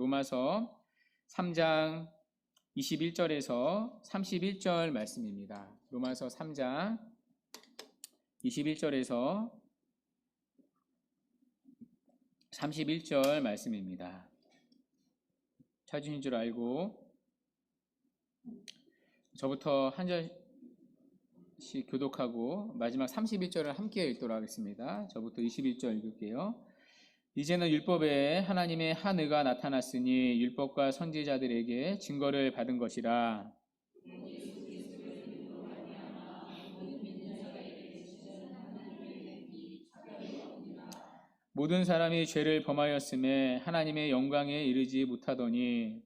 로마서 3장 21절에서 31절 말씀입니다. 로마서 3장 21절에서 31절 말씀입니다. 찾으신 줄 알고 저부터 한 절씩 교독하고 마지막 31절을 함께 읽도록 하겠습니다. 저부터 21절 읽을게요. 이제는 율법에 하나님의 한 의가 나타났으니 율법과 선지자들에게 증거를 받은 것이라. 모든 사람이 죄를 범하였음에 하나님의 영광에 이르지 못하더니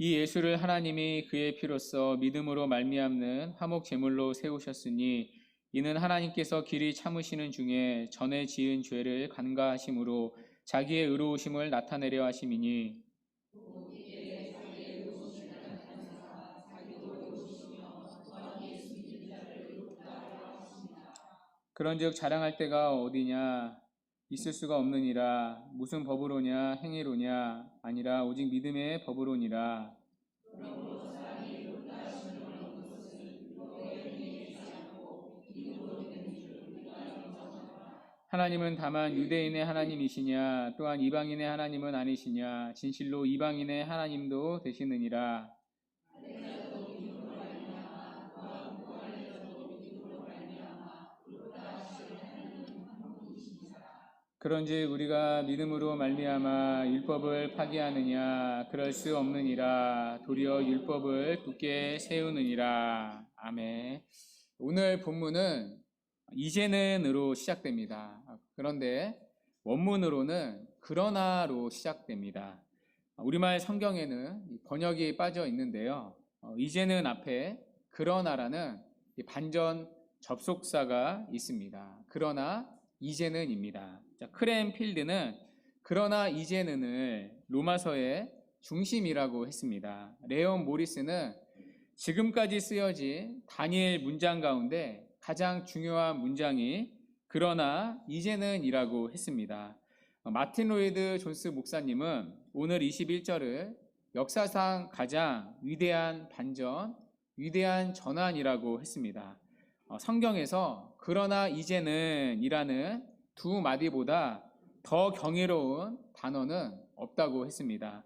이 예수를 하나님이 그의 피로써 믿음으로 말미암는 화목 제물로 세우셨으니 이는 하나님께서 길이 참으시는 중에 전에 지은 죄를 간과하심으로 자기의 의로우심을 나타내려 하심이니 그런즉 자랑할 때가 어디냐 있을 수가 없느니라. 무슨 법으로냐 행위로냐 아니라 오직 믿음의 법으로니라. 하나님은 다만 유대인의 하나님이시냐 또한 이방인의 하나님은 아니시냐 진실로 이방인의 하나님도 되시느니라. 그런즉 우리가 믿음으로 말미암아 율법을 파기하느냐 그럴 수 없느니라. 도리어 율법을 굳게 세우느니라. 아멘. 오늘 본문은 이제는으로 시작됩니다. 그런데 원문으로는 그러나로 시작됩니다. 우리말 성경에는 번역이 빠져 있는데요. 이제는 앞에 그러나라는 반전 접속사가 있습니다. 그러나 이제는입니다. 크랜필드는 그러나 이제는을 로마서의 중심이라고 했습니다. 레온 모리스는 지금까지 쓰여진 다니엘 문장 가운데 가장 중요한 문장이 그러나 이제는이라고 했습니다. 마틴 로이드 존스 목사님은 오늘 21절을 역사상 가장 위대한 반전, 위대한 전환이라고 했습니다. 성경에서 그러나 이제는 이라는 두 마디보다 더 경이로운 단어는 없다고 했습니다.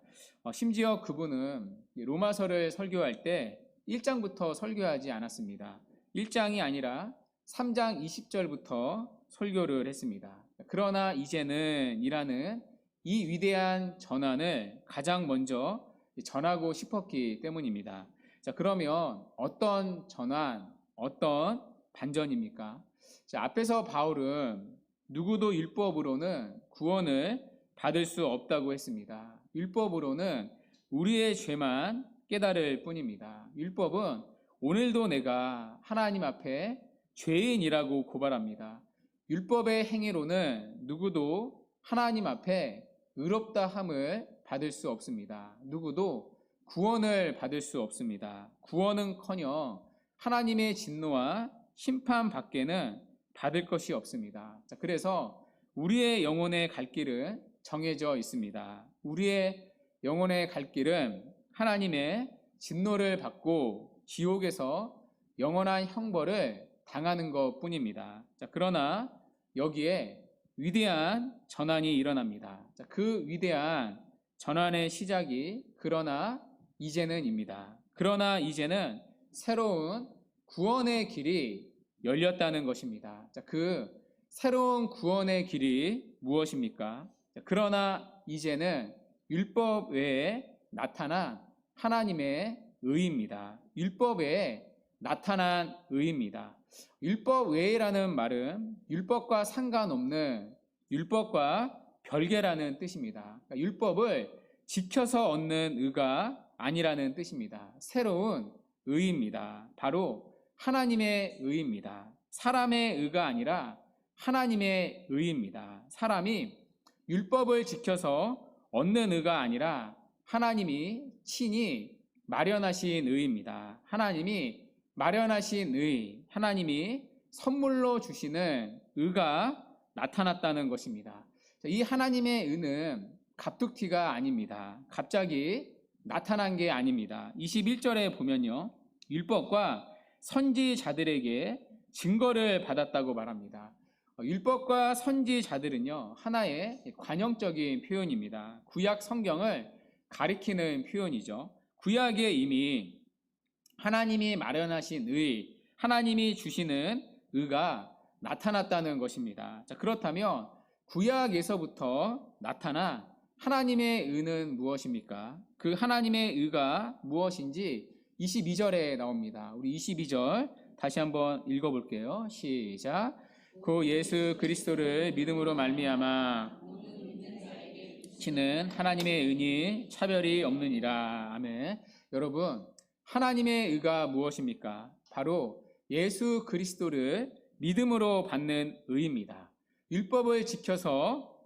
심지어 그분은 로마서를 설교할 때 1장부터 설교하지 않았습니다. 1장이 아니라 3장 20절부터 설교를 했습니다. 그러나 이제는 이라는 이 위대한 전환을 가장 먼저 전하고 싶었기 때문입니다. 자, 그러면 어떤 전환, 어떤 반전입니까? 자, 앞에서 바울은 누구도 율법으로는 구원을 받을 수 없다고 했습니다. 율법으로는 우리의 죄만 깨달을 뿐입니다. 율법은 오늘도 내가 하나님 앞에 죄인이라고 고발합니다. 율법의 행위로는 누구도 하나님 앞에 의롭다 함을 받을 수 없습니다. 누구도 구원을 받을 수 없습니다. 구원은커녕 하나님의 진노와 심판 밖에는 받을 것이 없습니다. 그래서 우리의 영혼의 갈 길은 정해져 있습니다. 우리의 영혼의 갈 길은 하나님의 진노를 받고 지옥에서 영원한 형벌을 당하는 것 뿐입니다. 그러나 여기에 위대한 전환이 일어납니다. 그 위대한 전환의 시작이 그러나 이제는입니다. 그러나 이제는 새로운 구원의 길이 열렸다는 것입니다. 그 새로운 구원의 길이 무엇입니까? 그러나 이제는 율법 외에 나타난 하나님의 의입니다. 율법 외에 나타난 의입니다. 율법 외라는 말은 율법과 상관없는 율법과 별개라는 뜻입니다. 율법을 지켜서 얻는 의가 아니라는 뜻입니다. 새로운 의입니다. 바로 하나님의 의입니다. 사람의 의가 아니라 하나님의 의입니다. 사람이 율법을 지켜서 얻는 의가 아니라 하나님이 친히 마련하신 의입니다. 하나님이 마련하신 의, 하나님이 선물로 주시는 의가 나타났다는 것입니다. 이 하나님의 의는 갑툭튀가 아닙니다. 갑자기 나타난 게 아닙니다. 21절에 보면요, 율법과 선지자들에게 증거를 받았다고 말합니다. 율법과 선지자들은요, 하나의 관용적인 표현입니다. 구약 성경을 가리키는 표현이죠. 구약에 이미 하나님이 마련하신 의, 하나님이 주시는 의가 나타났다는 것입니다. 자, 그렇다면 구약에서부터 나타난 하나님의 의는 무엇입니까? 그 하나님의 의가 무엇인지 22절에 나옵니다. 우리 22절 다시 한번 읽어볼게요. 시작. 그 예수 그리스도를 믿음으로 말미암아 치는 하나님의 의니 차별이 없느니라. 아멘. 여러분, 하나님의 의가 무엇입니까? 바로 예수 그리스도를 믿음으로 받는 의입니다. 율법을 지켜서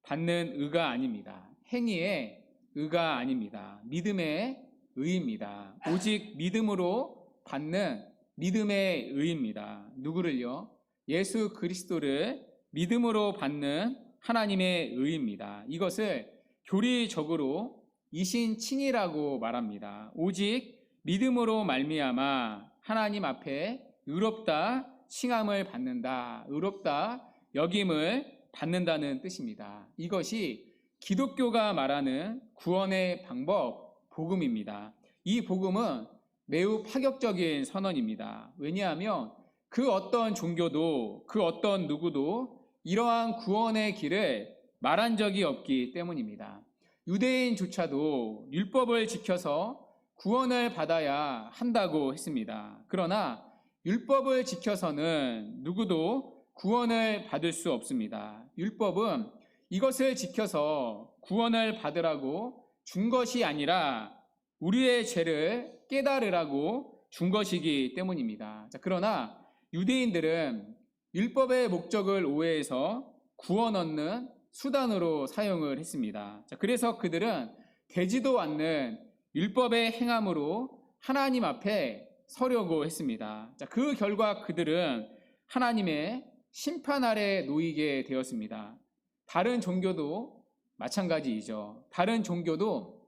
받는 의가 아닙니다. 행위의 의가 아닙니다. 믿음의 의입니다. 오직 믿음으로 받는 믿음의 의입니다. 누구를요? 예수 그리스도를 믿음으로 받는 하나님의 의입니다. 이것을 교리적으로 이신칭이라고 말합니다. 오직 믿음으로 말미암아 하나님 앞에 의롭다 칭함을 받는다, 의롭다 여김을 받는다는 뜻입니다. 이것이 기독교가 말하는 구원의 방법, 복음입니다. 이 복음은 매우 파격적인 선언입니다. 왜냐하면 그 어떤 종교도, 그 어떤 누구도 이러한 구원의 길을 말한 적이 없기 때문입니다. 유대인조차도 율법을 지켜서 구원을 받아야 한다고 했습니다. 그러나 율법을 지켜서는 누구도 구원을 받을 수 없습니다. 율법은 이것을 지켜서 구원을 받으라고 준 것이 아니라 우리의 죄를 깨달으라고 준 것이기 때문입니다. 자, 그러나 유대인들은 율법의 목적을 오해해서 구원 얻는 수단으로 사용을 했습니다. 자, 그래서 그들은 되지도 않는 율법의 행함으로 하나님 앞에 서려고 했습니다. 자, 그 결과 그들은 하나님의 심판 아래 놓이게 되었습니다. 다른 종교도 마찬가지이죠. 다른 종교도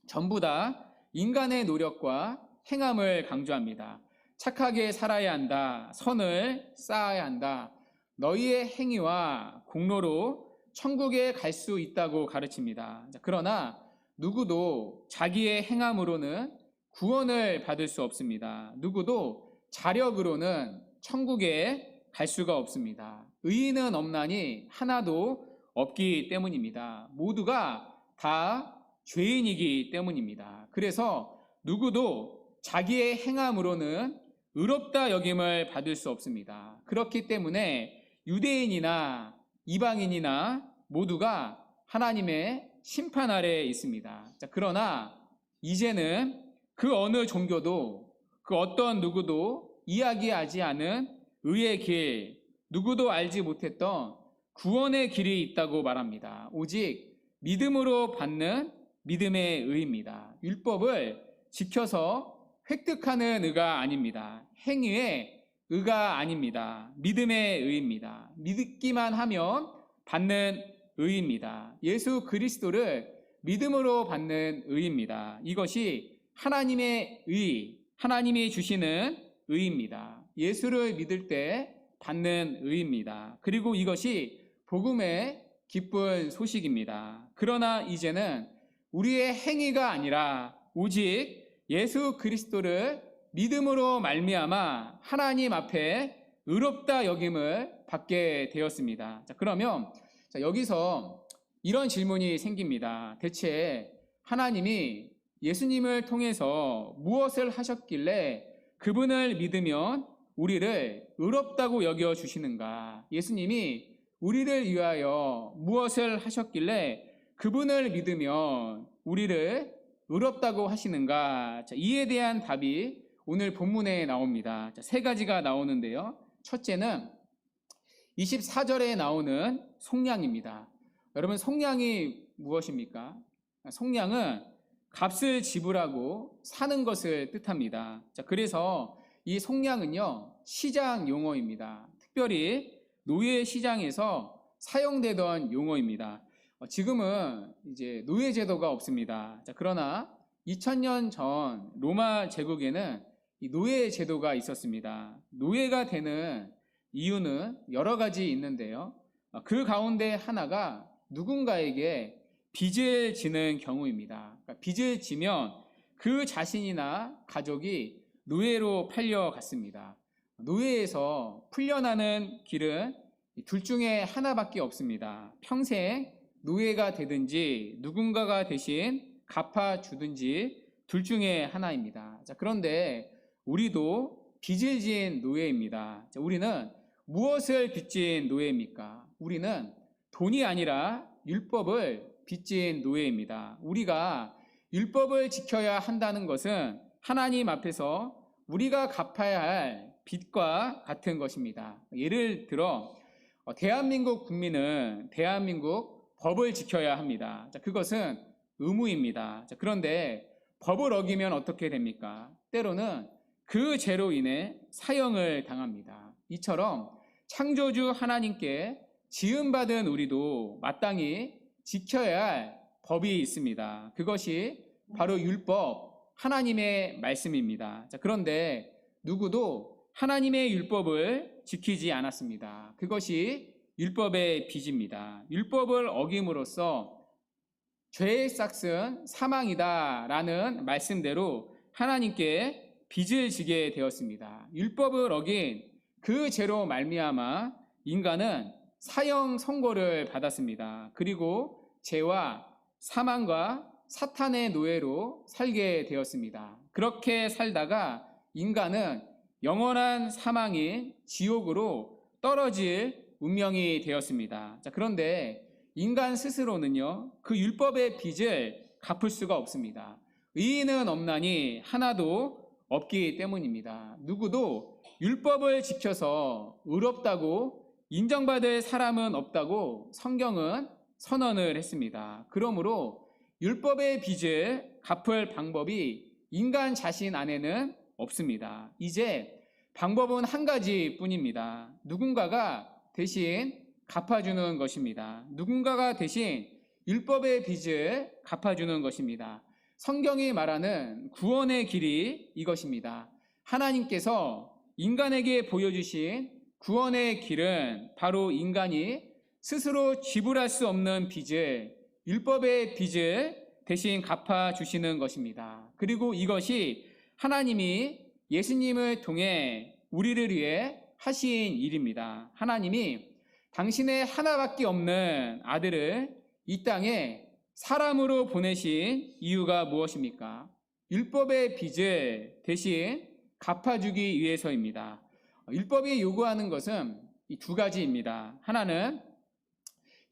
전부 다 인간의 노력과 행함을 강조합니다. 착하게 살아야 한다. 선을 쌓아야 한다. 너희의 행위와 공로로 천국에 갈 수 있다고 가르칩니다. 그러나 누구도 자기의 행함으로는 구원을 받을 수 없습니다. 누구도 자력으로는 천국에 갈 수가 없습니다. 의인은 없나니 하나도 없기 때문입니다. 모두가 다 죄인이기 때문입니다. 그래서 누구도 자기의 행함으로는 의롭다 여김을 받을 수 없습니다. 그렇기 때문에 유대인이나 이방인이나 모두가 하나님의 심판 아래에 있습니다. 자, 그러나 이제는 그 어느 종교도 그 어떤 누구도 이야기하지 않은 의의 길, 누구도 알지 못했던 구원의 길이 있다고 말합니다. 오직 믿음으로 받는 믿음의 의입니다. 율법을 지켜서 획득하는 의가 아닙니다. 행위의 의가 아닙니다. 믿음의 의입니다. 믿기만 하면 받는 의입니다. 예수 그리스도를 믿음으로 받는 의입니다. 이것이 하나님의 의, 하나님이 주시는 의입니다. 예수를 믿을 때 받는 의입니다. 그리고 이것이 복음의 기쁜 소식입니다. 그러나 이제는 우리의 행위가 아니라 오직 예수 그리스도를 믿음으로 말미암아 하나님 앞에 의롭다 여김을 받게 되었습니다. 자, 그러면 여기서 이런 질문이 생깁니다. 대체 하나님이 예수님을 통해서 무엇을 하셨길래 그분을 믿으면 우리를 의롭다고 여겨 주시는가? 예수님이 우리를 위하여 무엇을 하셨길래 그분을 믿으면 우리를 의롭다고 하시는가? 자, 이에 대한 답이 오늘 본문에 나옵니다. 자, 세 가지가 나오는데요. 첫째는 24절에 나오는 속량입니다. 여러분, 속량이 무엇입니까? 속량은 값을 지불하고 사는 것을 뜻합니다. 자, 그래서 이 속량은요, 시장 용어입니다. 특별히 노예 시장에서 사용되던 용어입니다. 지금은 이제 노예 제도가 없습니다. 자, 그러나 2000년 전 로마 제국에는 이 노예 제도가 있었습니다. 노예가 되는 이유는 여러 가지 있는데요. 그 가운데 하나가 누군가에게 빚을 지는 경우입니다. 그러니까 빚을 지면 그 자신이나 가족이 노예로 팔려갔습니다. 노예에서 풀려나는 길은 둘 중에 하나밖에 없습니다. 평생 노예가 되든지 누군가가 대신 갚아주든지 둘 중에 하나입니다. 자, 그런데 우리도 빚을 지은 노예입니다. 자, 우리는 무엇을 빚진 노예입니까? 우리는 돈이 아니라 율법을 빚진 노예입니다. 우리가 율법을 지켜야 한다는 것은 하나님 앞에서 우리가 갚아야 할 빚과 같은 것입니다. 예를 들어 대한민국 국민은 대한민국 법을 지켜야 합니다. 자, 그것은 의무입니다. 자, 그런데 법을 어기면 어떻게 됩니까? 때로는 그 죄로 인해 사형을 당합니다. 이처럼 창조주 하나님께 지음받은 우리도 마땅히 지켜야 할 법이 있습니다. 그것이 바로 율법, 하나님의 말씀입니다. 자, 그런데 누구도 하나님의 율법을 지키지 않았습니다. 그것이 율법의 빚입니다. 율법을 어김으로써 죄의 싹은 사망이다라는 말씀대로 하나님께 빚을 지게 되었습니다. 율법을 어긴 그 죄로 말미암아 인간은 사형 선고를 받았습니다. 그리고 죄와 사망과 사탄의 노예로 살게 되었습니다. 그렇게 살다가 인간은 영원한 사망인 지옥으로 떨어질 운명이 되었습니다. 자, 그런데 인간 스스로는요, 그 율법의 빚을 갚을 수가 없습니다. 의인은 없나니 하나도 없기 때문입니다. 누구도 율법을 지켜서 의롭다고 인정받을 사람은 없다고 성경은 선언을 했습니다. 그러므로 율법의 빚을 갚을 방법이 인간 자신 안에는 없습니다. 이제 방법은 한 가지 뿐입니다. 누군가가 대신 갚아주는 것입니다. 누군가가 대신 율법의 빚을 갚아주는 것입니다. 성경이 말하는 구원의 길이 이것입니다. 하나님께서 인간에게 보여주신 구원의 길은 바로 인간이 스스로 지불할 수 없는 빚을, 율법의 빚을 대신 갚아주시는 것입니다. 그리고 이것이 하나님이 예수님을 통해 우리를 위해 하신 일입니다. 하나님이 당신의 하나밖에 없는 아들을 이 땅에 사람으로 보내신 이유가 무엇입니까? 율법의 빚을 대신 갚아주기 위해서입니다. 율법이 요구하는 것은 이 두 가지입니다. 하나는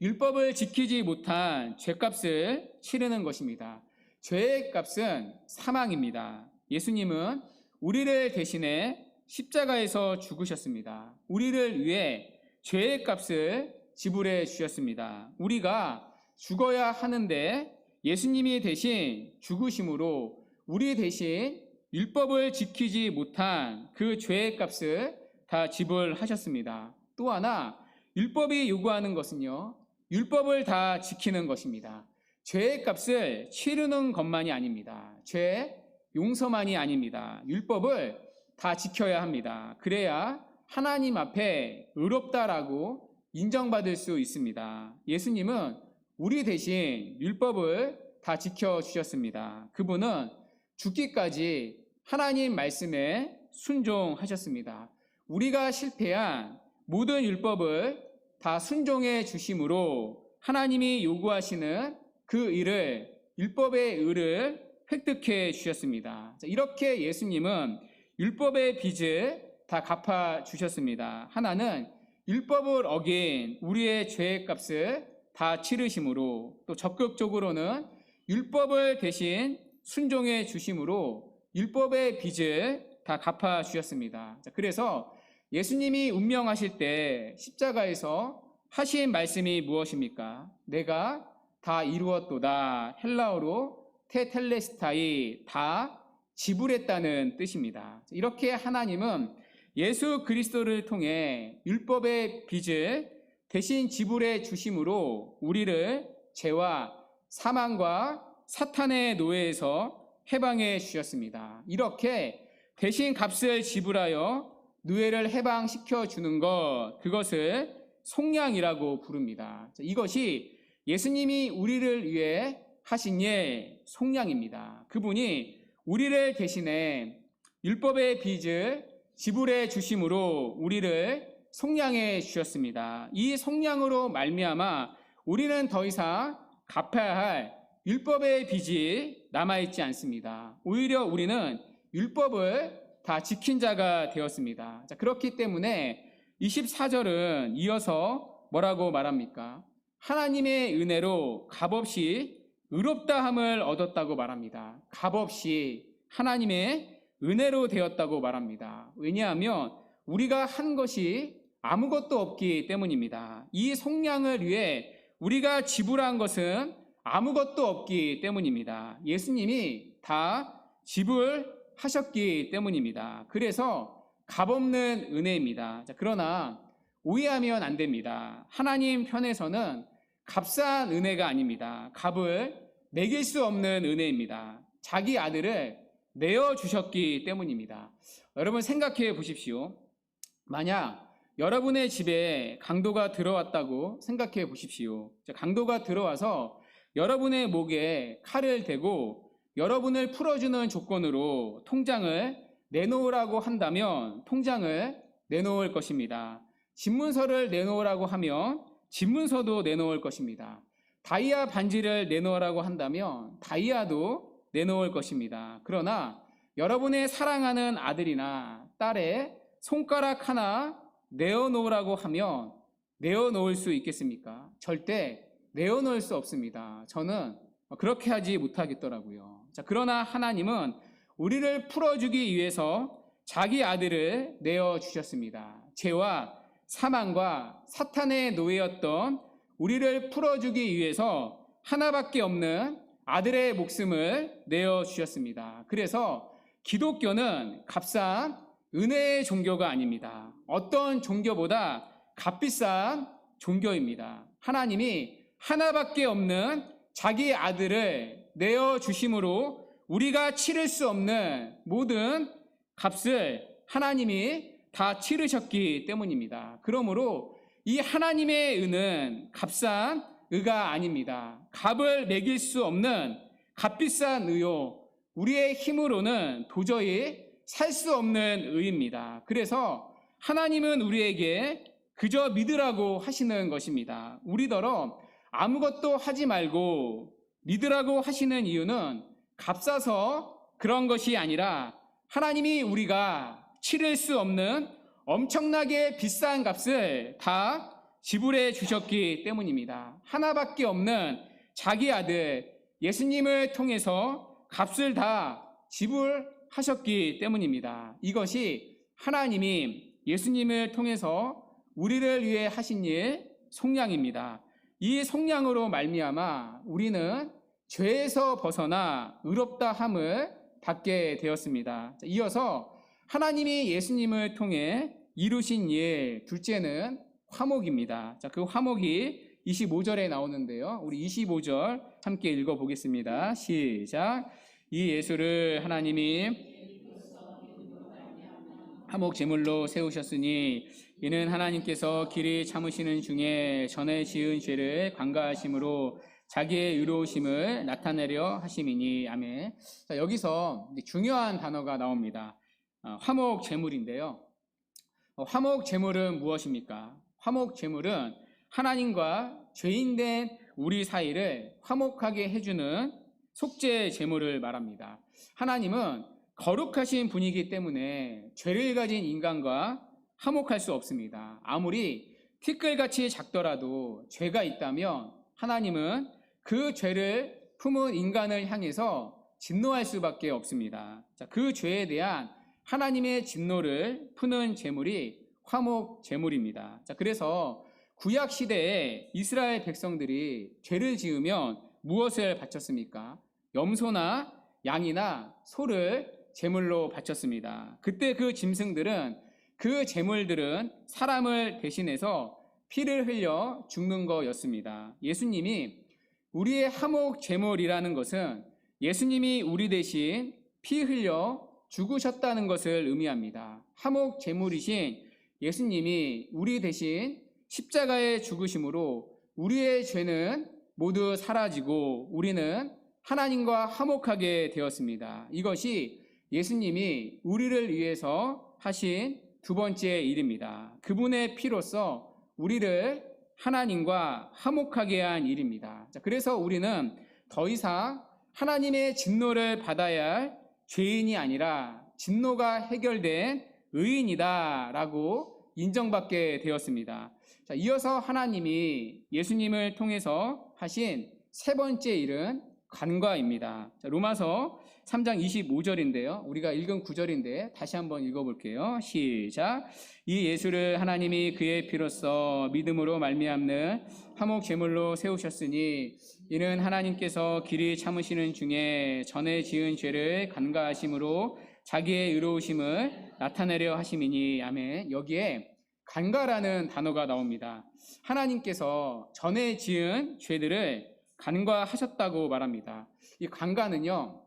율법을 지키지 못한 죄값을 치르는 것입니다. 죄의 값은 사망입니다. 예수님은 우리를 대신해 십자가에서 죽으셨습니다. 우리를 위해 죄의 값을 지불해 주셨습니다. 우리가 죽어야 하는데 예수님이 대신 죽으심으로 우리 대신 율법을 지키지 못한 그 죄의 값을 다 지불하셨습니다. 또 하나, 율법이 요구하는 것은요, 율법을 다 지키는 것입니다. 죄의 값을 치르는 것만이 아닙니다. 죄 용서만이 아닙니다. 율법을 다 지켜야 합니다. 그래야 하나님 앞에 의롭다라고 인정받을 수 있습니다. 예수님은 우리 대신 율법을 다 지켜주셨습니다. 그분은 죽기까지 하나님 말씀에 순종하셨습니다. 우리가 실패한 모든 율법을 다 순종해 주심으로 하나님이 요구하시는 그 일을, 율법의 의를 획득해 주셨습니다. 이렇게 예수님은 율법의 빚을 다 갚아 주셨습니다. 하나는 율법을 어긴 우리의 죄의 값을 다 치르심으로, 또 적극적으로는 율법을 대신 순종해 주심으로 율법의 빚을 다 갚아 주셨습니다. 그래서 예수님이 운명하실 때 십자가에서 하신 말씀이 무엇입니까? 내가 다 이루었도다. 헬라어로 테텔레스타이, 다 지불했다는 뜻입니다. 이렇게 하나님은 예수 그리스도를 통해 율법의 빚을 대신 지불해 주심으로 우리를 죄와 사망과 사탄의 노예에서 해방해 주셨습니다. 이렇게 대신 값을 지불하여 노예를 해방시켜 주는 것, 그것을 속량이라고 부릅니다. 이것이 예수님이 우리를 위해 하신 일, 속량입니다. 그분이 우리를 대신해 율법의 빚을 지불해 주심으로 우리를 속량해 주셨습니다. 이 속량으로 말미암아 우리는 더 이상 갚아야 할 율법의 빚이 남아있지 않습니다. 오히려 우리는 율법을 다 지킨 자가 되었습니다. 자, 그렇기 때문에 24절은 이어서 뭐라고 말합니까? 하나님의 은혜로 값없이 의롭다함을 얻었다고 말합니다. 값없이 하나님의 은혜로 되었다고 말합니다. 왜냐하면 우리가 한 것이 아무것도 없기 때문입니다. 이 속량을 위해 우리가 지불한 것은 아무것도 없기 때문입니다. 예수님이 다 지불하셨기 때문입니다. 그래서 값없는 은혜입니다. 자, 그러나 오해하면 안 됩니다. 하나님 편에서는 값싼 은혜가 아닙니다. 값을 매길 수 없는 은혜입니다. 자기 아들을 내어주셨기 때문입니다. 여러분 생각해 보십시오. 만약 여러분의 집에 강도가 들어왔다고 생각해 보십시오. 강도가 들어와서 여러분의 목에 칼을 대고 여러분을 풀어주는 조건으로 통장을 내놓으라고 한다면 통장을 내놓을 것입니다. 집문서를 내놓으라고 하면 집문서도 내놓을 것입니다. 다이아 반지를 내놓으라고 한다면 다이아도 내놓을 것입니다. 그러나 여러분의 사랑하는 아들이나 딸의 손가락 하나 내어놓으라고 하면 내어놓을 수 있겠습니까? 절대 내어놓을 수 없습니다. 저는 그렇게 하지 못하겠더라고요. 자, 그러나 하나님은 우리를 풀어주기 위해서 자기 아들을 내어주셨습니다. 죄와 사망과 사탄의 노예였던 우리를 풀어주기 위해서 하나밖에 없는 아들의 목숨을 내어주셨습니다. 그래서 기독교는 값싼 은혜의 종교가 아닙니다. 어떤 종교보다 값비싼 종교입니다. 하나님이 하나밖에 없는 자기 아들을 내어주심으로 우리가 치를 수 없는 모든 값을 하나님이 다 치르셨기 때문입니다. 그러므로 이 하나님의 의는 값싼 의가 아닙니다. 값을 매길 수 없는 값비싼 의요, 우리의 힘으로는 도저히 살 수 없는 의입니다. 그래서 하나님은 우리에게 그저 믿으라고 하시는 것입니다. 우리더러 아무것도 하지 말고 믿으라고 하시는 이유는 값싸서 그런 것이 아니라 하나님이 우리가 치를 수 없는 엄청나게 비싼 값을 다 지불해 주셨기 때문입니다. 하나밖에 없는 자기 아들 예수님을 통해서 값을 다 지불하셨기 때문입니다. 이것이 하나님이 예수님을 통해서 우리를 위해 하신 일 속량입니다. 이 속량으로 말미암아 우리는 죄에서 벗어나 의롭다함을 받게 되었습니다. 이어서 하나님이 예수님을 통해 이루신 일 둘째는 화목입니다. 자, 그 화목이 25절에 나오는데요. 우리 25절 함께 읽어보겠습니다. 시작. 이 예수를 하나님이 화목 제물로 세우셨으니 이는 하나님께서 길이 참으시는 중에 전에 지은 죄를 관가하심으로 자기의 의로우심을 나타내려 하심이니. 아멘. 자, 여기서 중요한 단어가 나옵니다. 화목 제물인데요. 화목 제물은 무엇입니까? 화목 제물은 하나님과 죄인된 우리 사이를 화목하게 해주는 속죄 제물을 말합니다. 하나님은 거룩하신 분이기 때문에 죄를 가진 인간과 화목할 수 없습니다. 아무리 티끌같이 작더라도 죄가 있다면 하나님은 그 죄를 품은 인간을 향해서 진노할 수밖에 없습니다. 자, 그 죄에 대한 하나님의 진노를 푸는 제물이 화목 제물입니다. 자, 그래서 구약 시대에 이스라엘 백성들이 죄를 지으면 무엇을 바쳤습니까? 염소나 양이나 소를 제물로 바쳤습니다. 그때 그 짐승들은, 그 제물들은 사람을 대신해서 피를 흘려 죽는 거였습니다. 예수님이 우리의 화목 제물이라는 것은 예수님이 우리 대신 피 흘려 죽으셨다는 것을 의미합니다. 화목 제물이신 예수님이 우리 대신 십자가에 죽으심으로 우리의 죄는 모두 사라지고 우리는 하나님과 화목하게 되었습니다. 이것이 예수님이 우리를 위해서 하신 두 번째 일입니다. 그분의 피로써 우리를 하나님과 화목하게 한 일입니다. 그래서 우리는 더 이상 하나님의 진노를 받아야 할 죄인이 아니라 진노가 해결된 의인이다라고 인정받게 되었습니다. 이어서 하나님이 예수님을 통해서 하신 세 번째 일은 간과입니다. 로마서 3장 25절인데요. 우리가 읽은 9절인데 다시 한번 읽어볼게요. 시작. 이 예수를 하나님이 그의 피로써 믿음으로 말미암는 화목 제물로 세우셨으니 이는 하나님께서 길이 참으시는 중에 전에 지은 죄를 간과하심으로 자기의 의로우심을 나타내려 하심이니. 아멘. 여기에 간과라는 단어가 나옵니다. 하나님께서 전에 지은 죄들을 간과하셨다고 말합니다. 이 간과는요,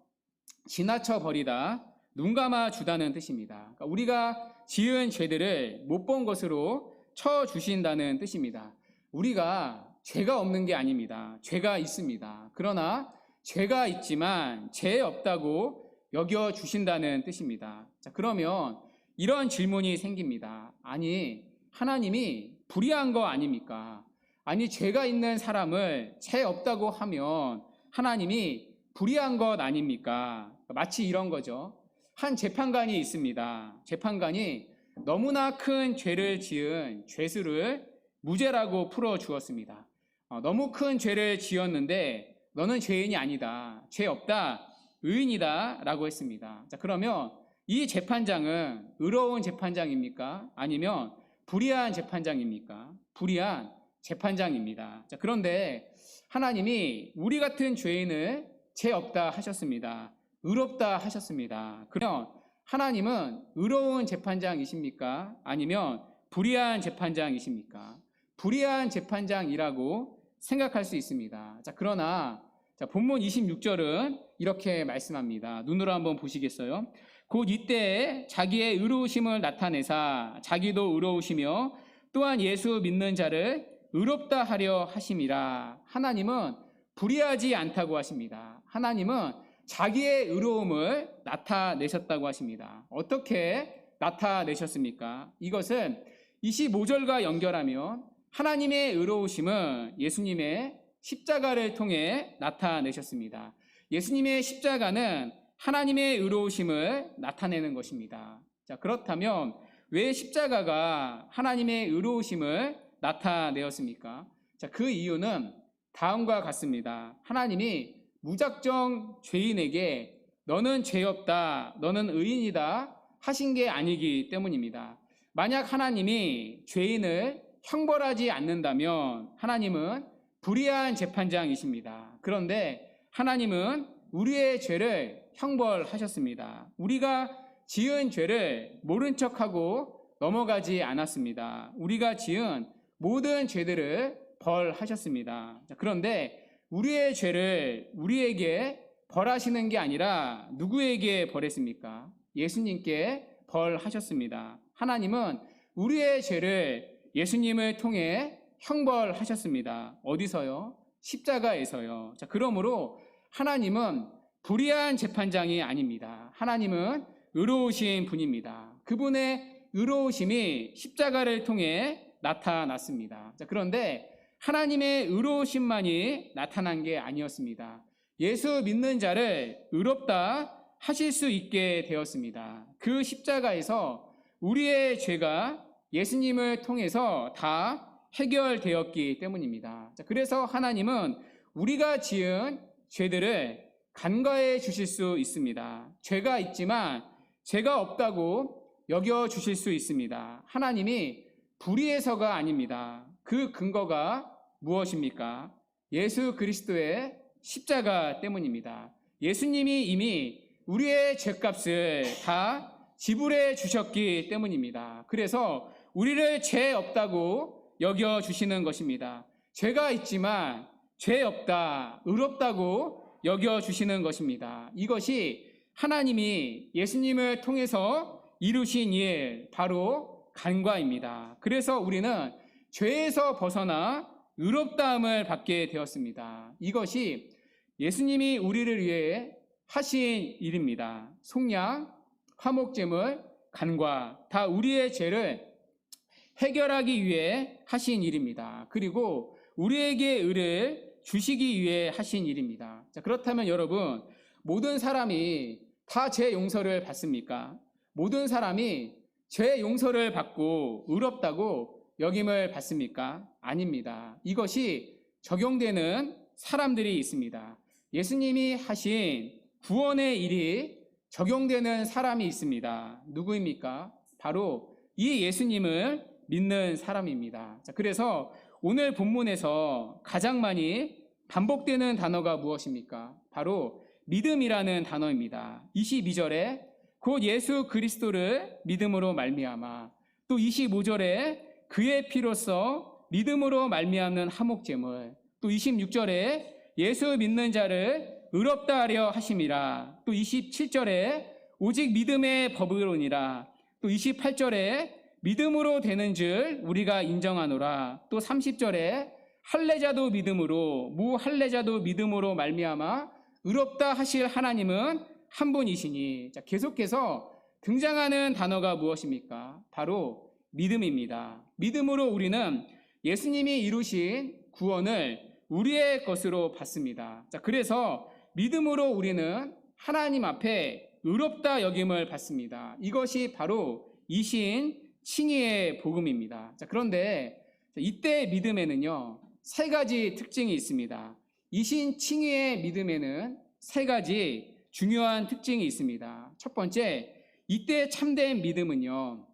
지나쳐 버리다, 눈 감아 주다는 뜻입니다. 그러니까 우리가 지은 죄들을 못 본 것으로 쳐 주신다는 뜻입니다. 우리가 죄가 없는 게 아닙니다. 죄가 있습니다. 그러나 죄가 있지만 죄 없다고 여겨 주신다는 뜻입니다. 자, 그러면 이런 질문이 생깁니다. 아니, 하나님이 불의한 거 아닙니까? 아니, 죄가 있는 사람을 죄 없다고 하면 하나님이 불의한 것 아닙니까? 마치 이런 거죠. 한 재판관이 있습니다. 재판관이 너무나 큰 죄를 지은 죄수를 무죄라고 풀어 주었습니다. 너무 큰 죄를 지었는데 너는 죄인이 아니다, 죄 없다, 의인이다 라고 했습니다. 자, 그러면 이 재판장은 의로운 재판장입니까? 아니면 불의한 재판장입니까? 불의한 재판장입니다. 자, 그런데 하나님이 우리 같은 죄인을 죄 없다 하셨습니다. 의롭다 하셨습니다. 그러면 하나님은 의로운 재판장이십니까? 아니면 불의한 재판장이십니까? 불의한 재판장이라고 생각할 수 있습니다. 자, 그러나 본문 26절은 이렇게 말씀합니다. 눈으로 한번 보시겠어요? 곧 이때에 자기의 의로우심을 나타내사 자기도 의로우시며 또한 예수 믿는 자를 의롭다 하려 하심이라. 하나님은 불의하지 않다고 하십니다. 하나님은 자기의 의로움을 나타내셨다고 하십니다. 어떻게 나타내셨습니까? 이것은 25절과 연결하면 하나님의 의로우심은 예수님의 십자가를 통해 나타내셨습니다. 예수님의 십자가는 하나님의 의로우심을 나타내는 것입니다. 자, 그렇다면 왜 십자가가 하나님의 의로우심을 나타내었습니까? 자, 그 이유는 다음과 같습니다. 하나님이 무작정 죄인에게 너는 죄 없다, 너는 의인이다 하신 게 아니기 때문입니다. 만약 하나님이 죄인을 형벌하지 않는다면 하나님은 불의한 재판장이십니다. 그런데 하나님은 우리의 죄를 형벌하셨습니다. 우리가 지은 죄를 모른 척하고 넘어가지 않았습니다. 우리가 지은 모든 죄들을 벌하셨습니다. 그런데 우리의 죄를 우리에게 벌하시는 게 아니라 누구에게 벌했습니까? 예수님께 벌하셨습니다. 하나님은 우리의 죄를 예수님을 통해 형벌하셨습니다. 어디서요? 십자가에서요. 자, 그러므로 하나님은 불의한 재판장이 아닙니다. 하나님은 의로우신 분입니다. 그분의 의로우심이 십자가를 통해 나타났습니다. 자, 그런데 하나님의 의로우심만이 나타난 게 아니었습니다. 예수 믿는 자를 의롭다 하실 수 있게 되었습니다. 그 십자가에서 우리의 죄가 예수님을 통해서 다 해결되었기 때문입니다. 자, 그래서 하나님은 우리가 지은 죄들을 간과해 주실 수 있습니다. 죄가 있지만 죄가 없다고 여겨 주실 수 있습니다. 하나님이 불의해서가 아닙니다. 그 근거가 무엇입니까? 예수 그리스도의 십자가 때문입니다. 예수님이 이미 우리의 죄값을 다 지불해 주셨기 때문입니다. 그래서 우리를 죄 없다고 여겨 주시는 것입니다. 죄가 있지만 죄 없다, 의롭다고 여겨 주시는 것입니다. 이것이 하나님이 예수님을 통해서 이루신 일, 바로 간과입니다. 그래서 우리는 죄에서 벗어나 의롭다함을 받게 되었습니다. 이것이 예수님이 우리를 위해 하신 일입니다. 속량, 화목제물, 간과 다 우리의 죄를 해결하기 위해 하신 일입니다. 그리고 우리에게 의를 주시기 위해 하신 일입니다. 자, 그렇다면 여러분, 모든 사람이 다 죄 용서를 받습니까? 모든 사람이 죄 용서를 받고 의롭다고 여김을 받습니까? 아닙니다. 이것이 적용되는 사람들이 있습니다. 예수님이 하신 구원의 일이 적용되는 사람이 있습니다. 누구입니까? 바로 이 예수님을 믿는 사람입니다. 자, 그래서 오늘 본문에서 가장 많이 반복되는 단어가 무엇입니까? 바로 믿음이라는 단어입니다. 22절에 곧 예수 그리스도를 믿음으로 말미암아, 또 25절에 그의 피로써 믿음으로 말미암는 화목제물, 또 26절에 예수 믿는 자를 의롭다 하려 하심이라, 또 27절에 오직 믿음의 법으로니라, 또 28절에 믿음으로 되는 줄 우리가 인정하노라, 또 30절에 할례자도 믿음으로 무할례자도 믿음으로 말미암아 의롭다 하실 하나님은 한 분이시니. 자, 계속해서 등장하는 단어가 무엇입니까? 바로 믿음입니다. 믿음으로 우리는 예수님이 이루신 구원을 우리의 것으로 받습니다. 자, 그래서 믿음으로 우리는 하나님 앞에 의롭다 여김을 받습니다. 이것이 바로 이신 칭의의 복음입니다. 자, 그런데 이때 믿음에는요, 세 가지 특징이 있습니다. 이신 칭의의 믿음에는 세 가지 중요한 특징이 있습니다. 첫 번째, 이때 참된 믿음은요,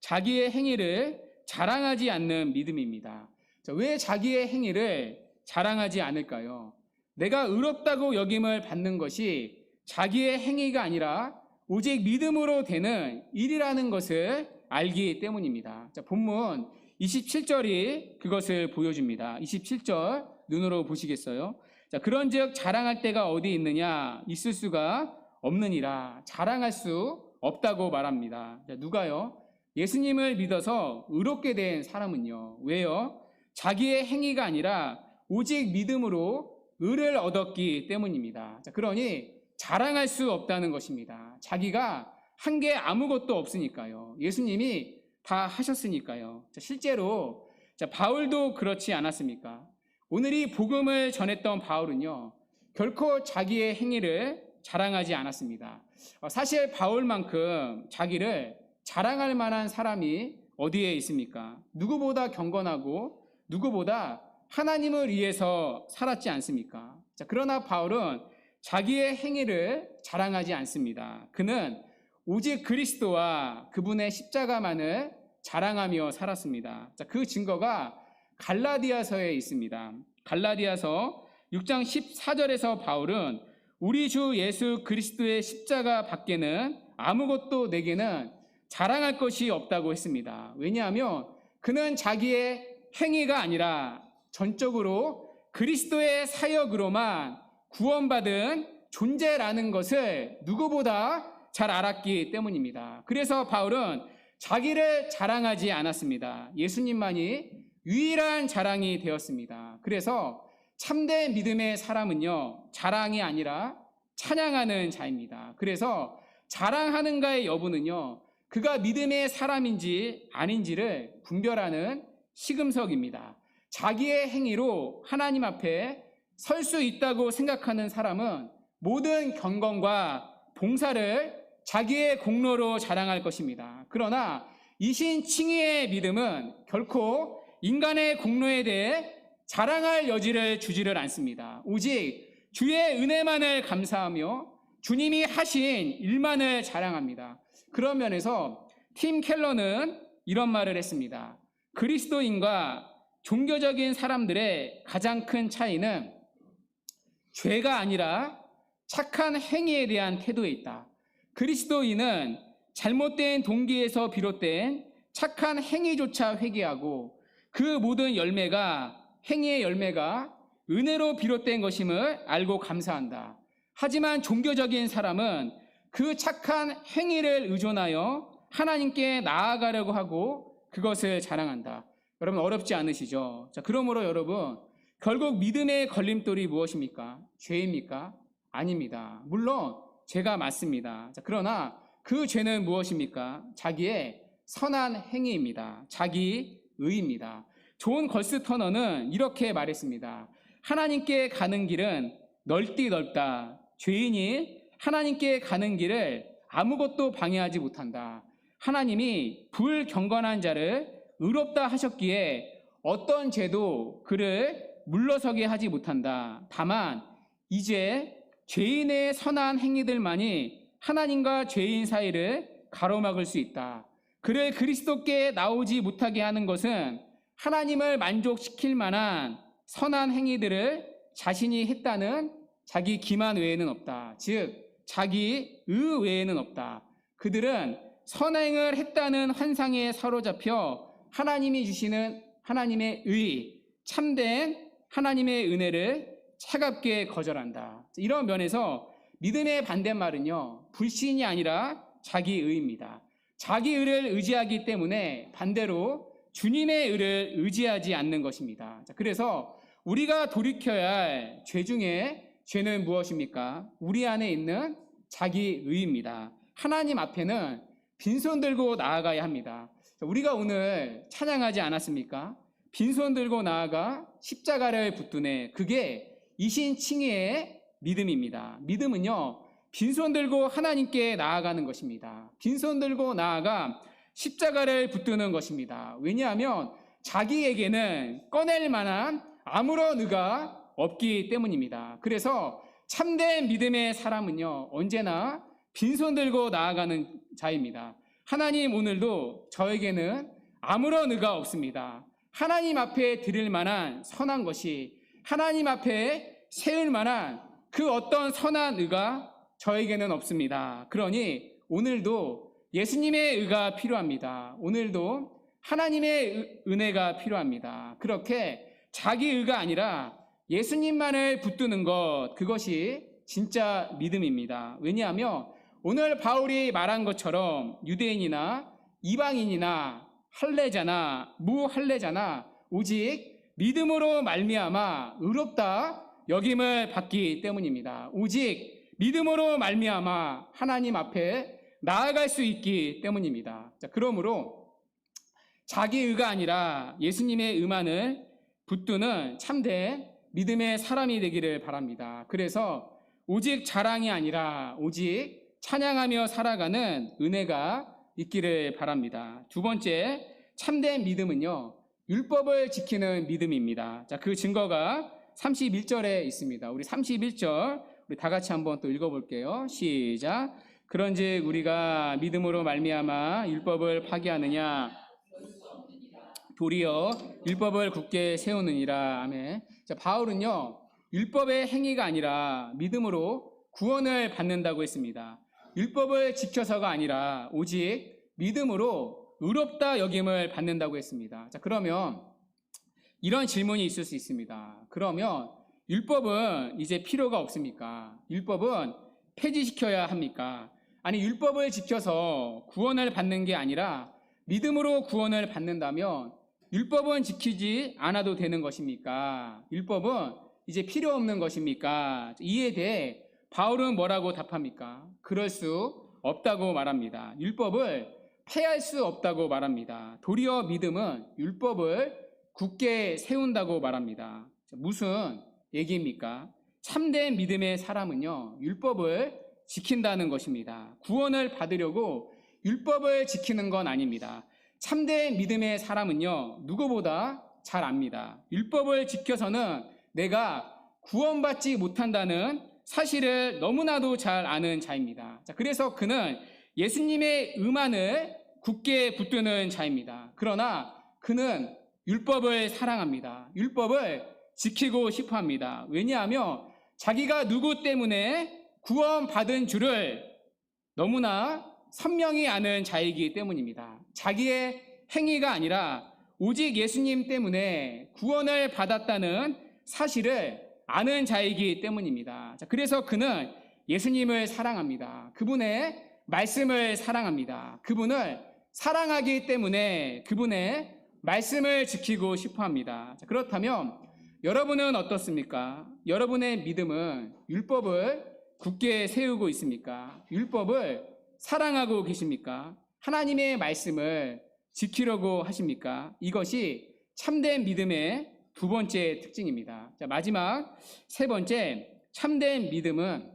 자기의 행위를 자랑하지 않는 믿음입니다. 자, 왜 자기의 행위를 자랑하지 않을까요? 내가 의롭다고 여김을 받는 것이 자기의 행위가 아니라 오직 믿음으로 되는 일이라는 것을 알기 때문입니다. 자, 본문 27절이 그것을 보여줍니다. 27절 눈으로 보시겠어요? 자, 그런즉 자랑할 때가 어디 있느냐? 있을 수가 없느니라. 자랑할 수 없다고 말합니다. 자, 누가요? 예수님을 믿어서 의롭게 된 사람은요. 왜요? 자기의 행위가 아니라 오직 믿음으로 의를 얻었기 때문입니다. 자, 그러니 자랑할 수 없다는 것입니다. 자기가 한 게 아무것도 없으니까요. 예수님이 다 하셨으니까요. 자, 실제로 바울도 그렇지 않았습니까? 오늘 이 복음을 전했던 바울은요, 결코 자기의 행위를 자랑하지 않았습니다. 사실 바울만큼 자기를 자랑할 만한 사람이 어디에 있습니까? 누구보다 경건하고 누구보다 하나님을 위해서 살았지 않습니까? 자, 그러나 바울은 자기의 행위를 자랑하지 않습니다. 그는 오직 그리스도와 그분의 십자가만을 자랑하며 살았습니다. 자, 그 증거가 갈라디아서에 있습니다. 갈라디아서 6장 14절에서 바울은 우리 주 예수 그리스도의 십자가 밖에는 아무것도 내게는 자랑할 것이 없다고 했습니다. 왜냐하면 그는 자기의 행위가 아니라 전적으로 그리스도의 사역으로만 구원받은 존재라는 것을 누구보다 잘 알았기 때문입니다. 그래서 바울은 자기를 자랑하지 않았습니다. 예수님만이 유일한 자랑이 되었습니다. 그래서 참된 믿음의 사람은요, 자랑이 아니라 찬양하는 자입니다. 그래서 자랑하는가의 여부는요, 그가 믿음의 사람인지 아닌지를 분별하는 시금석입니다. 자기의 행위로 하나님 앞에 설 수 있다고 생각하는 사람은 모든 경건과 봉사를 자기의 공로로 자랑할 것입니다. 그러나 이신 칭의의 믿음은 결코 인간의 공로에 대해 자랑할 여지를 주지를 않습니다. 오직 주의 은혜만을 감사하며 주님이 하신 일만을 자랑합니다. 그런 면에서 팀 켈러는 이런 말을 했습니다. 그리스도인과 종교적인 사람들의 가장 큰 차이는 죄가 아니라 착한 행위에 대한 태도에 있다. 그리스도인은 잘못된 동기에서 비롯된 착한 행위조차 회개하고 그 모든 행위의 열매가 은혜로 비롯된 것임을 알고 감사한다. 하지만 종교적인 사람은 그 착한 행위를 의존하여 하나님께 나아가려고 하고 그것을 자랑한다. 여러분 어렵지 않으시죠? 자, 그러므로 여러분 결국 믿음의 걸림돌이 무엇입니까? 죄입니까? 아닙니다. 물론 죄가 맞습니다. 자, 그러나 그 죄는 무엇입니까? 자기의 선한 행위입니다. 자기 의입니다. 존 걸스터너는 이렇게 말했습니다. 하나님께 가는 길은 넓디 넓다. 죄인이 하나님께 가는 길을 아무것도 방해하지 못한다. 하나님이 불경건한 자를 의롭다 하셨기에 어떤 죄도 그를 물러서게 하지 못한다. 다만 이제 죄인의 선한 행위들만이 하나님과 죄인 사이를 가로막을 수 있다. 그를 그리스도께 나오지 못하게 하는 것은 하나님을 만족시킬 만한 선한 행위들을 자신이 했다는 자기 기만 외에는 없다. 즉 자기 의 외에는 없다. 그들은 선행을 했다는 환상에 사로잡혀 하나님이 주시는 하나님의 의, 참된 하나님의 은혜를 차갑게 거절한다. 이런 면에서 믿음의 반대말은요, 불신이 아니라 자기 의입니다. 자기 의를 의지하기 때문에 반대로 주님의 의를 의지하지 않는 것입니다. 그래서 우리가 돌이켜야 할 죄 중에 죄는 무엇입니까? 우리 안에 있는 자기 의입니다. 하나님 앞에는 빈손 들고 나아가야 합니다. 우리가 오늘 찬양하지 않았습니까? 빈손 들고 나아가 십자가를 붙드네. 그게 이신칭의의 믿음입니다. 믿음은요, 빈손 들고 하나님께 나아가는 것입니다. 빈손 들고 나아가 십자가를 붙드는 것입니다. 왜냐하면 자기에게는 꺼낼 만한 아무런 의가 없기 때문입니다. 그래서 참된 믿음의 사람은요, 언제나 빈손 들고 나아가는 자입니다. 하나님, 오늘도 저에게는 아무런 의가 없습니다. 하나님 앞에 드릴 만한 선한 것이, 하나님 앞에 세울 만한 그 어떤 선한 의가 저에게는 없습니다. 그러니 오늘도 예수님의 의가 필요합니다. 오늘도 하나님의 은혜가 필요합니다. 그렇게 자기 의가 아니라 예수님만을 붙드는 것, 그것이 진짜 믿음입니다. 왜냐하면 오늘 바울이 말한 것처럼 유대인이나 이방인이나 할례자나 무할례자나 오직 믿음으로 말미암아 의롭다 여김을 받기 때문입니다. 오직 믿음으로 말미암아 하나님 앞에 나아갈 수 있기 때문입니다. 자, 그러므로 자기 의가 아니라 예수님의 의만을 붙드는 참된 믿음의 사람이 되기를 바랍니다. 그래서 오직 자랑이 아니라 오직 찬양하며 살아가는 은혜가 있기를 바랍니다. 두 번째, 참된 믿음은요, 율법을 지키는 믿음입니다. 자, 그 증거가 31절에 있습니다. 우리 31절 우리 다 같이 한번 또 읽어볼게요. 시작. 그런즉 우리가 믿음으로 말미암아 율법을 파기하느냐? 도리어 율법을 굳게 세우느니라. 아멘. 자, 바울은요, 율법의 행위가 아니라 믿음으로 구원을 받는다고 했습니다. 율법을 지켜서가 아니라 오직 믿음으로 의롭다 여김을 받는다고 했습니다. 자, 그러면 이런 질문이 있을 수 있습니다. 그러면 율법은 이제 필요가 없습니까? 율법은 폐지시켜야 합니까? 아니, 율법을 지켜서 구원을 받는 게 아니라 믿음으로 구원을 받는다면 율법은 지키지 않아도 되는 것입니까? 율법은 이제 필요 없는 것입니까? 이에 대해 바울은 뭐라고 답합니까? 그럴 수 없다고 말합니다. 율법을 폐할 수 없다고 말합니다. 도리어 믿음은 율법을 굳게 세운다고 말합니다. 무슨 얘기입니까? 참된 믿음의 사람은요, 율법을 지킨다는 것입니다. 구원을 받으려고 율법을 지키는 건 아닙니다. 참된 믿음의 사람은요, 누구보다 잘 압니다. 율법을 지켜서는 내가 구원받지 못한다는 사실을 너무나도 잘 아는 자입니다. 자, 그래서 그는 예수님의 의만을 굳게 붙드는 자입니다. 그러나 그는 율법을 사랑합니다. 율법을 지키고 싶어 합니다. 왜냐하면 자기가 누구 때문에 구원받은 줄을 너무나 선명히 아는 자이기 때문입니다. 자기의 행위가 아니라 오직 예수님 때문에 구원을 받았다는 사실을 아는 자이기 때문입니다. 그래서 그는 예수님을 사랑합니다. 그분의 말씀을 사랑합니다. 그분을 사랑하기 때문에 그분의 말씀을 지키고 싶어 합니다. 그렇다면 여러분은 어떻습니까? 여러분의 믿음은 율법을 굳게 세우고 있습니까? 율법을 사랑하고 계십니까? 하나님의 말씀을 지키려고 하십니까? 이것이 참된 믿음의 두 번째 특징입니다. 자, 마지막 세 번째, 참된 믿음은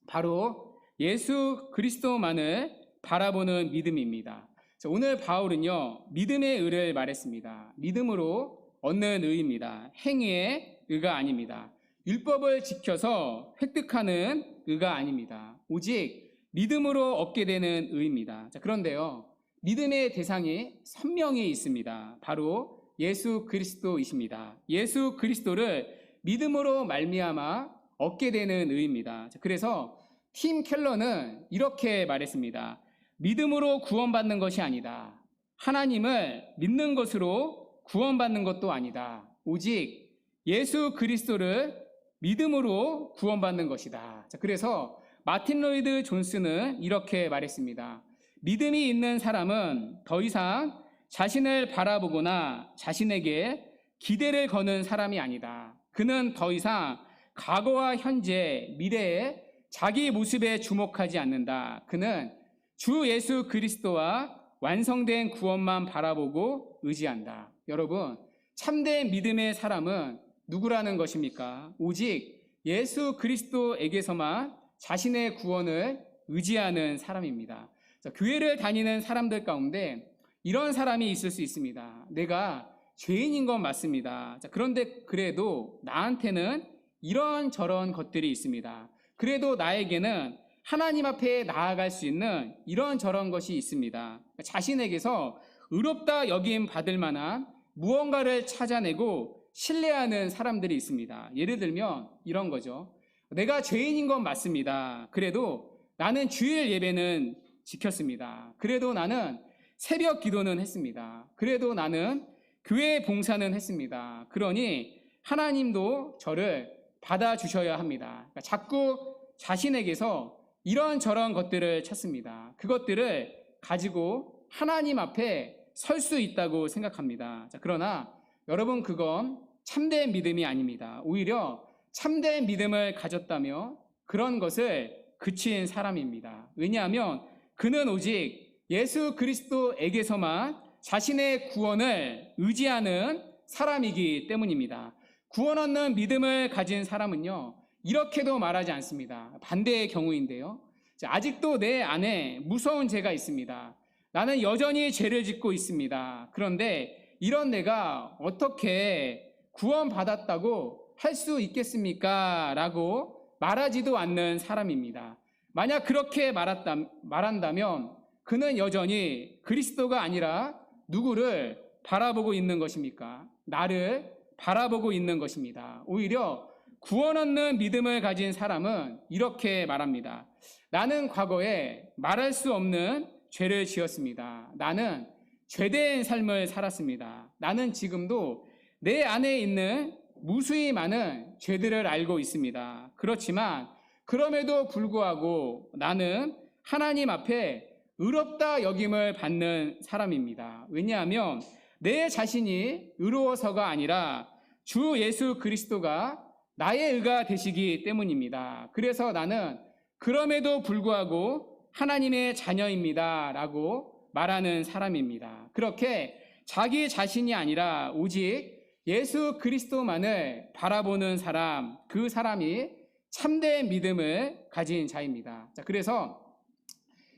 바로 예수 그리스도만을 바라보는 믿음입니다. 자, 오늘 바울은요, 믿음의 의를 말했습니다. 믿음으로 얻는 의입니다. 행위의 의가 아닙니다. 율법을 지켜서 획득하는 의가 아닙니다. 오직 믿음으로 얻게 되는 의입니다. 자, 그런데요, 믿음의 대상이 선명히 있습니다. 바로 예수 그리스도이십니다. 예수 그리스도를 믿음으로 말미암아 얻게 되는 의입니다. 자, 그래서 팀 켈러는 이렇게 말했습니다. 믿음으로 구원받는 것이 아니다. 하나님을 믿는 것으로 구원받는 것도 아니다. 오직 예수 그리스도를 믿음으로 구원받는 것이다. 자, 그래서 마틴 로이드 존스는 이렇게 말했습니다. 믿음이 있는 사람은 더 이상 자신을 바라보거나 자신에게 기대를 거는 사람이 아니다. 그는 더 이상 과거와 현재, 미래에 자기 모습에 주목하지 않는다. 그는 주 예수 그리스도와 완성된 구원만 바라보고 의지한다. 여러분, 참된 믿음의 사람은 누구라는 것입니까? 오직 예수 그리스도에게서만 자신의 구원을 의지하는 사람입니다. 자, 교회를 다니는 사람들 가운데 이런 사람이 있을 수 있습니다. 내가 죄인인 건 맞습니다. 자, 그런데 그래도 나한테는 이런저런 것들이 있습니다. 그래도 나에게는 하나님 앞에 나아갈 수 있는 이런저런 것이 있습니다. 자신에게서 의롭다 여김 받을 만한 무언가를 찾아내고 신뢰하는 사람들이 있습니다. 예를 들면 이런 거죠. 내가 죄인인 건 맞습니다. 그래도 나는 주일 예배는 지켰습니다. 그래도 나는 새벽 기도는 했습니다. 그래도 나는 교회 봉사는 했습니다. 그러니 하나님도 저를 받아주셔야 합니다. 그러니까 자꾸 자신에게서 이런저런 것들을 찾습니다. 그것들을 가지고 하나님 앞에 설 수 있다고 생각합니다. 자, 그러나 여러분, 그건 참된 믿음이 아닙니다. 오히려 참된 믿음을 가졌다며 그런 것을 그친 사람입니다. 왜냐하면 그는 오직 예수 그리스도에게서만 자신의 구원을 의지하는 사람이기 때문입니다. 구원 얻는 믿음을 가진 사람은요, 이렇게도 말하지 않습니다. 반대의 경우인데요. 아직도 내 안에 무서운 죄가 있습니다. 나는 여전히 죄를 짓고 있습니다. 그런데 이런 내가 어떻게 구원받았다고 할 수 있겠습니까? 라고 말하지도 않는 사람입니다. 만약 그렇게 말한다면 그는 여전히 그리스도가 아니라 누구를 바라보고 있는 것입니까? 나를 바라보고 있는 것입니다. 오히려 구원 얻는 믿음을 가진 사람은 이렇게 말합니다. 나는 과거에 말할 수 없는 죄를 지었습니다. 나는 죄된 삶을 살았습니다. 나는 지금도 내 안에 있는 무수히 많은 죄들을 알고 있습니다. 그렇지만 그럼에도 불구하고 나는 하나님 앞에 의롭다 여김을 받는 사람입니다. 왜냐하면 내 자신이 의로워서가 아니라 주 예수 그리스도가 나의 의가 되시기 때문입니다. 그래서 나는 그럼에도 불구하고 하나님의 자녀입니다 라고 말하는 사람입니다. 그렇게 자기 자신이 아니라 오직 예수 그리스도만을 바라보는 사람, 그 사람이 참된 믿음을 가진 자입니다. 자, 그래서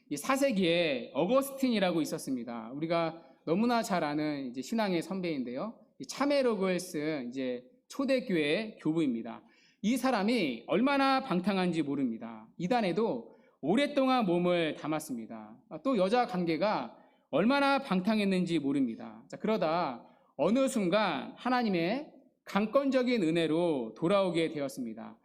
이 4세기에 어거스틴이라고 있었습니다. 우리가 너무나 잘 아는 이제 신앙의 선배인데요. 이 참회록을 쓴 이제 초대교회 교부입니다. 이 사람이 얼마나 방탕한지 모릅니다. 이단에도 오랫동안 몸을 담았습니다. 또 여자 관계가 얼마나 방탕했는지 모릅니다. 자, 그러다 어느 순간 하나님의 강권적인 은혜로 돌아오게 되었습니다.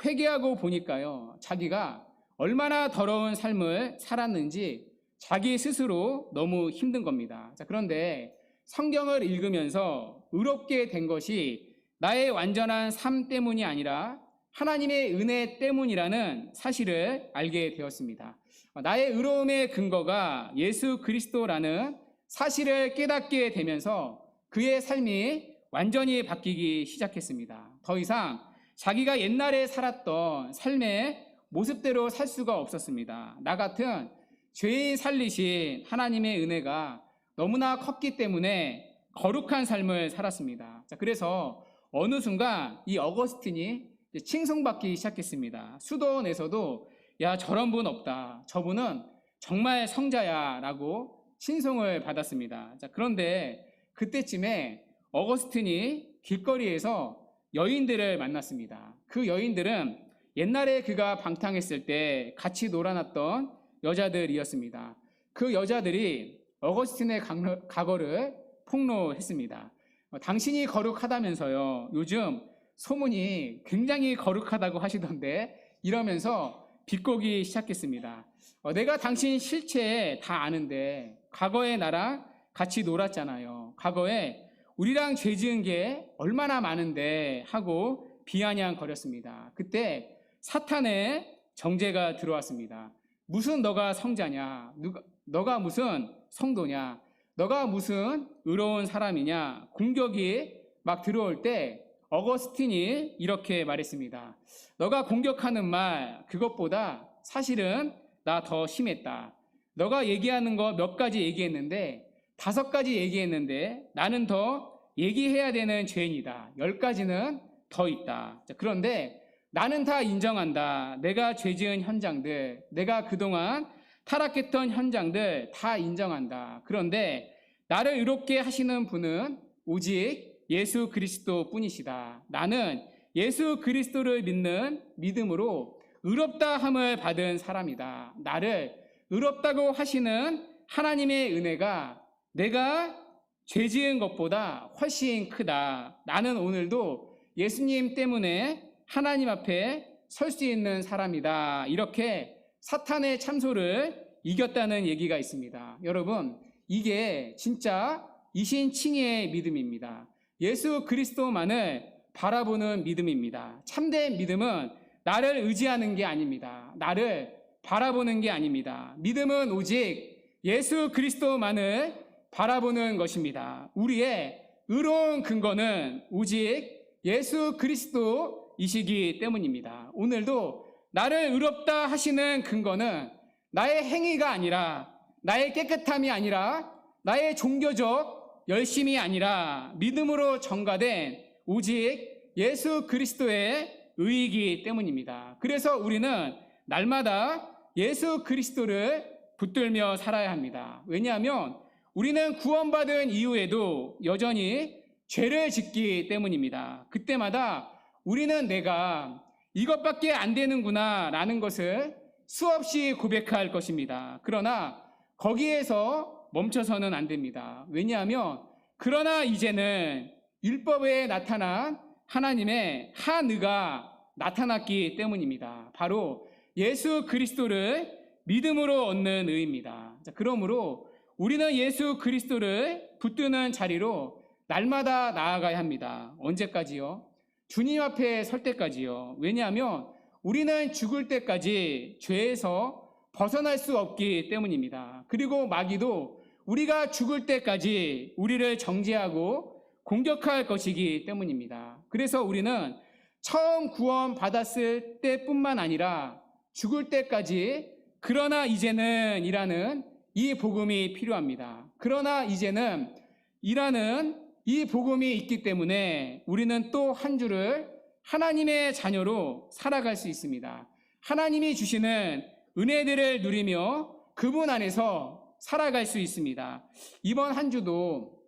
회개하고 보니까요, 자기가 얼마나 더러운 삶을 살았는지 자기 스스로 너무 힘든 겁니다. 자, 그런데 성경을 읽으면서 의롭게 된 것이 나의 완전한 삶 때문이 아니라 하나님의 은혜 때문이라는 사실을 알게 되었습니다. 나의 의로움의 근거가 예수 그리스도라는 사실을 깨닫게 되면서 그의 삶이 완전히 바뀌기 시작했습니다. 더 이상 자기가 옛날에 살았던 삶의 모습대로 살 수가 없었습니다. 나 같은 죄인 살리신 하나님의 은혜가 너무나 컸기 때문에 거룩한 삶을 살았습니다. 자, 그래서 어느 순간 이 어거스틴이 칭송받기 시작했습니다. 수도원에서도 야, 저런 분 없다. 저분은 정말 성자야 라고 칭송을 받았습니다. 자, 그런데 그때쯤에 어거스틴이 길거리에서 여인들을 만났습니다. 그 여인들은 옛날에 그가 방탕했을 때 같이 놀아났던 여자들이었습니다. 그 여자들이 어거스틴의 과거를 폭로했습니다. 당신이 거룩하다면서요. 요즘 소문이 굉장히 거룩하다고 하시던데 이러면서 비꼬기 시작했습니다. 내가 당신 실체 다 아는데 과거에 나랑 같이 놀았잖아요. 과거에 우리랑 죄 지은 게 얼마나 많은데 하고 비아냥거렸습니다. 그때 사탄의 정죄가 들어왔습니다. 무슨 너가 성자냐? 너가 무슨 성도냐? 너가 무슨 의로운 사람이냐? 공격이 막 들어올 때 어거스틴이 이렇게 말했습니다. 너가 공격하는 말 그것보다 사실은 나 더 심했다. 너가 얘기하는 거 몇 가지 얘기했는데 5가지 얘기했는데 나는 더 얘기해야 되는 죄인이다. 10가지는 더 있다. 그런데 나는 다 인정한다. 내가 죄 지은 현장들, 내가 그동안 타락했던 현장들 다 인정한다. 그런데 나를 의롭게 하시는 분은 오직 예수 그리스도 뿐이시다. 나는 예수 그리스도를 믿는 믿음으로 의롭다 함을 받은 사람이다. 나를 의롭다고 하시는 하나님의 은혜가 내가 죄 지은 것보다 훨씬 크다. 나는 오늘도 예수님 때문에 하나님 앞에 설 수 있는 사람이다. 이렇게 사탄의 참소를 이겼다는 얘기가 있습니다. 여러분, 이게 진짜 이신칭의의 믿음입니다. 예수 그리스도만을 바라보는 믿음입니다. 참된 믿음은 나를 의지하는 게 아닙니다. 나를 바라보는 게 아닙니다. 믿음은 오직 예수 그리스도만을 바라보는 것입니다. 우리의 의로운 근거는 오직 예수 그리스도이시기 때문입니다. 오늘도 나를 의롭다 하시는 근거는 나의 행위가 아니라, 나의 깨끗함이 아니라, 나의 종교적 열심이 아니라 믿음으로 전가된 오직 예수 그리스도의 의이기 때문입니다. 그래서 우리는 날마다 예수 그리스도를 붙들며 살아야 합니다. 왜냐하면 우리는 구원받은 이후에도 여전히 죄를 짓기 때문입니다. 그때마다 우리는 내가 이것밖에 안 되는구나 라는 것을 수없이 고백할 것입니다. 그러나 거기에서 멈춰서는 안 됩니다. 왜냐하면 그러나 이제는 율법에 나타난 하나님의 한의가 나타났기 때문입니다. 바로 예수 그리스도를 믿음으로 얻는 의입니다. 그러므로 우리는 예수 그리스도를 붙드는 자리로 날마다 나아가야 합니다. 언제까지요? 주님 앞에 설 때까지요. 왜냐하면 우리는 죽을 때까지 죄에서 벗어날 수 없기 때문입니다. 그리고 마귀도 우리가 죽을 때까지 우리를 정죄하고 공격할 것이기 때문입니다. 그래서 우리는 처음 구원받았을 때뿐만 아니라 죽을 때까지 그러나 이제는 이라는 이 복음이 필요합니다. 그러나 이제는 이라는 이 복음이 있기 때문에 우리는 또 한 주를 하나님의 자녀로 살아갈 수 있습니다. 하나님이 주시는 은혜들을 누리며 그분 안에서 살아갈 수 있습니다. 이번 한 주도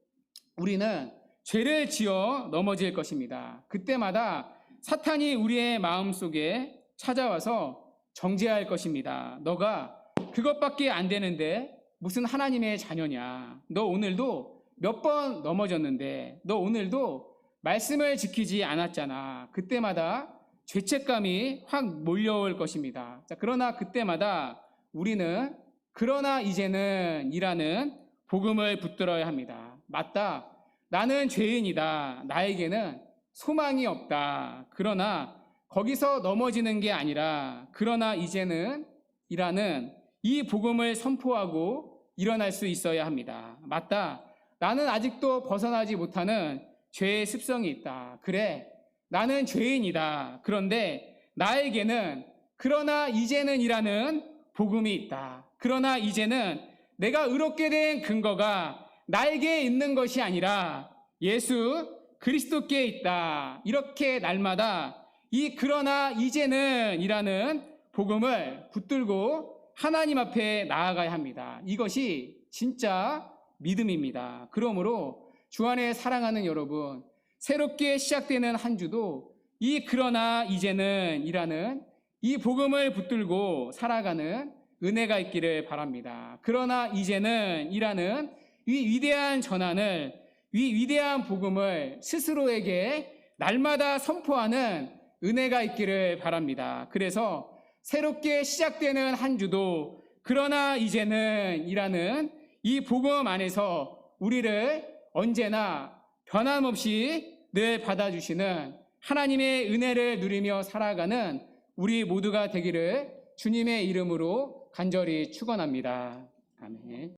우리는 죄를 지어 넘어질 것입니다. 그때마다 사탄이 우리의 마음속에 찾아와서 정죄할 것입니다. 너가 그것밖에 안 되는데 무슨 하나님의 자녀냐? 너 오늘도 몇 번 넘어졌는데 너 오늘도 말씀을 지키지 않았잖아. 그때마다 죄책감이 확 몰려올 것입니다. 자, 그러나 그때마다 우리는 그러나 이제는 이라는 복음을 붙들어야 합니다. 맞다. 나는 죄인이다. 나에게는 소망이 없다. 그러나 거기서 넘어지는 게 아니라 그러나 이제는 이라는 이 복음을 선포하고 일어날 수 있어야 합니다. 맞다. 나는 아직도 벗어나지 못하는 죄의 습성이 있다. 그래. 나는 죄인이다. 그런데 나에게는 그러나 이제는 이라는 복음이 있다. 그러나 이제는 내가 의롭게 된 근거가 나에게 있는 것이 아니라 예수 그리스도께 있다. 이렇게 날마다 이 그러나 이제는 이라는 복음을 붙들고 하나님 앞에 나아가야 합니다. 이것이 진짜 믿음입니다. 그러므로 주 안에 사랑하는 여러분, 새롭게 시작되는 한 주도 이 그러나 이제는 이라는 이 복음을 붙들고 살아가는 은혜가 있기를 바랍니다. 그러나 이제는 이라는 이 위대한 전환을, 이 위대한 복음을 스스로에게 날마다 선포하는 은혜가 있기를 바랍니다. 그래서 새롭게 시작되는 한 주도 그러나 이제는 이라는 이 복음 안에서 우리를 언제나 변함없이 늘 받아주시는 하나님의 은혜를 누리며 살아가는 우리 모두가 되기를 주님의 이름으로 간절히 축원합니다. 아멘.